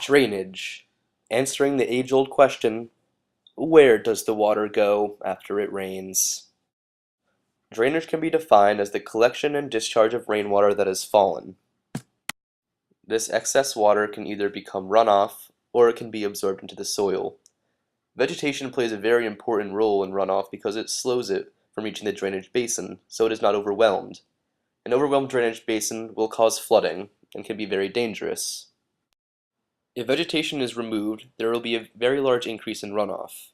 Drainage. Answering the age-old question, where does the water go after it rains? Drainage can be defined as the collection and discharge of rainwater that has fallen. This excess water can either become runoff or it can be absorbed into the soil. Vegetation plays a very important role in runoff because it slows it from reaching the drainage basin, so it is not overwhelmed. An overwhelmed drainage basin will cause flooding and can be very dangerous. If vegetation is removed, there will be a very large increase in runoff,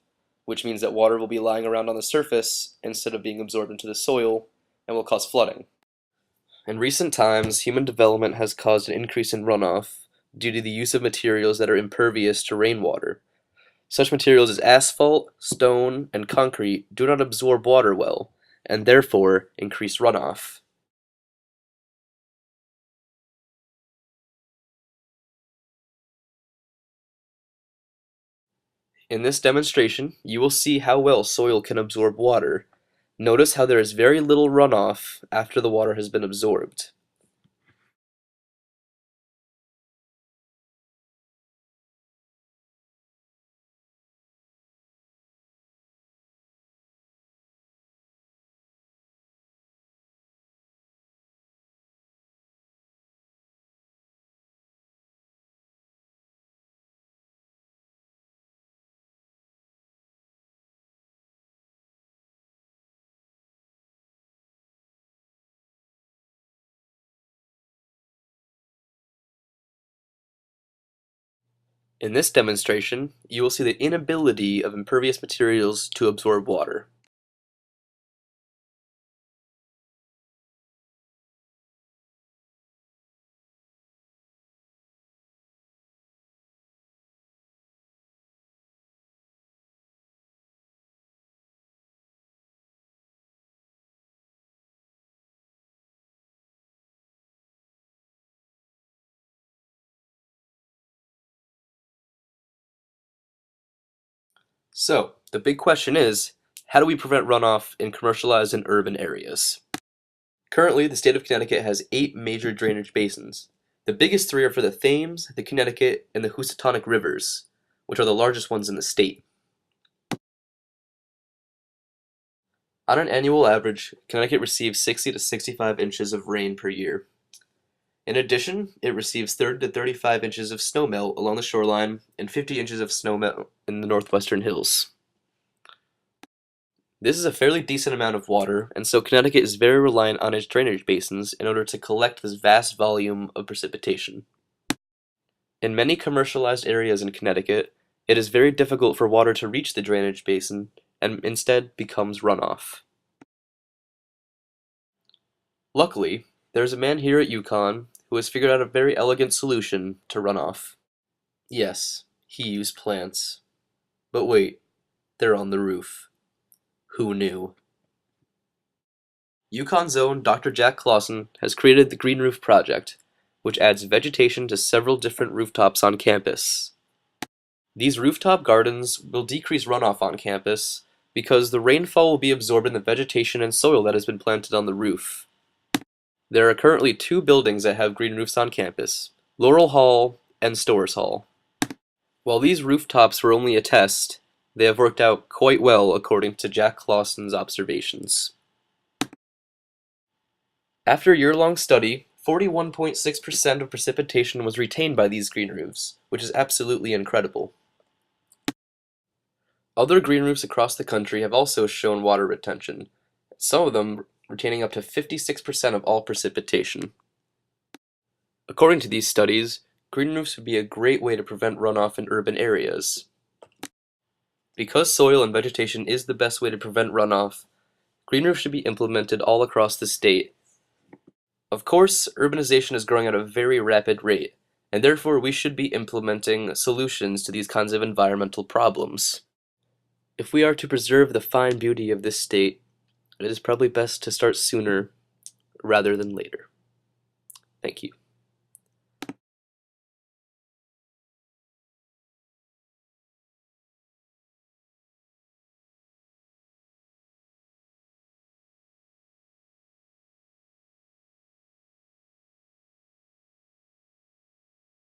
which means that water will be lying around on the surface instead of being absorbed into the soil and will cause flooding. In recent times, human development has caused an increase in runoff due to the use of materials that are impervious to rainwater. Such materials as asphalt, stone, and concrete do not absorb water well, and therefore increase runoff. In this demonstration, you will see how well soil can absorb water. Notice how there is very little runoff after the water has been absorbed. In this demonstration, you will see the inability of impervious materials to absorb water. So, the big question is, how do we prevent runoff in commercialized and urban areas? Currently, the state of Connecticut has 8 major drainage basins. The biggest 3 are for the Thames, the Connecticut, and the Housatonic rivers, which are the largest ones in the state. On an annual average, Connecticut receives 60 to 65 inches of rain per year. In addition, it receives 30 to 35 inches of snowmelt along the shoreline and 50 inches of snowmelt in the northwestern hills. This is a fairly decent amount of water, and so Connecticut is very reliant on its drainage basins in order to collect this vast volume of precipitation. In many commercialized areas in Connecticut, it is very difficult for water to reach the drainage basin and instead becomes runoff. Luckily, there is a man here at UConn who has figured out a very elegant solution to runoff. Yes, he used plants. But wait, they're on the roof. Who knew? UConn's own Dr. Jack Clausen has created the Green Roof Project, which adds vegetation to several different rooftops on campus. These rooftop gardens will decrease runoff on campus because the rainfall will be absorbed in the vegetation and soil that has been planted on the roof. There are currently 2 buildings that have green roofs on campus, Laurel Hall and Storrs Hall. While these rooftops were only a test, they have worked out quite well according to Jack Clausen's observations. After a year-long study, 41.6% of precipitation was retained by these green roofs, which is absolutely incredible. Other green roofs across the country have also shown water retention, some of them retaining up to 56% of all precipitation. According to these studies, green roofs would be a great way to prevent runoff in urban areas. Because soil and vegetation is the best way to prevent runoff, green roofs should be implemented all across the state. Of course, urbanization is growing at a very rapid rate, and therefore we should be implementing solutions to these kinds of environmental problems. If we are to preserve the fine beauty of this state, it is probably best to start sooner rather than later. Thank you.